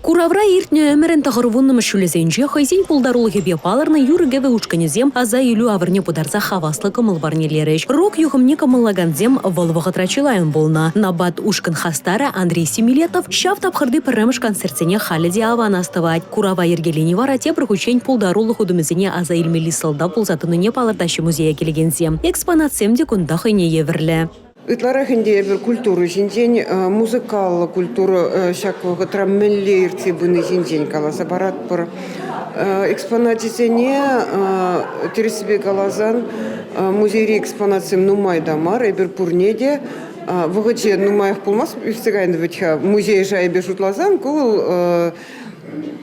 Куравра иртне өмірін тағырвунным шүлезенже хайзен пулдарулығы бепаларны юрігеве учканезем аза илю авырне пударса хаваслы кымыл барнелереш. Рок юғымне кымыллаганзем волвығы трачилайын болна. Набат ушкан хастара Андрей Семилетов шав тапхырды піріміш концертсене халиде аван астывать. Курава ергелени вара те біргучен пулдарулық удымызене аза илмели сылда пулзатыныне палырдашы музея келегензем. Экспонатсемде күндахыне евірлі. Итларахинде bir культуру жинжен, музыкал культуру шаквага траммеллерцы буны жинжен каласа барат бір экспонатисене тересібе калазан музейре экспонациям нумай дамар, эбір пурнеде вғыче нумаях пулмас, үстігайынды вітха музей жайбе шутлазан, кул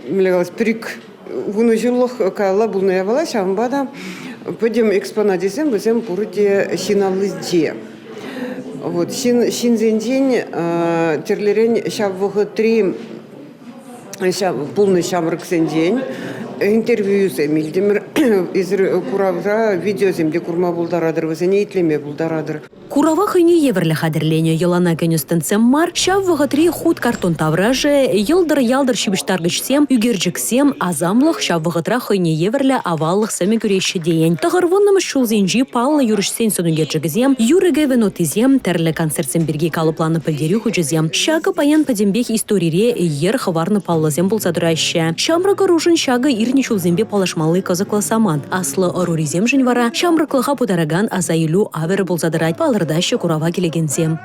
млегалас прик вуны жылық кайла бұлны явала шамбада пөдем экспонатисем бізем пурде шиналызде. Вот шинзендень терлерен шаввығы три полный шамрак сендень интервью земилдемир изр куравра видео земде курма булдарадыр везене итлеме булдарадыр. Курава хыне еверлі хадерлене елана көністінсем мар, шаввығы три худ картон тавраже, елдыр шибіштаргычсем, үгерджіксем, азамлық шаввығы тра хыне еверлі аваллық сәме күреші дейін. Тағырвонным шулзенжи паллы юрышсен сонугерджігізем, юріге венотизем, тәрлі концертсен бірге калыпланы пілдері хүжізем. Шағы паян падембек историре ер хаварны паллызем болсадырайшы. Шамрығы ружын шағы ирни шулзембе палашмалы казықлы саман. Аслы оруризем жын вара, шамрықлыға пудараган азайлу авері болсадырайт палырдашы Курава келегензем.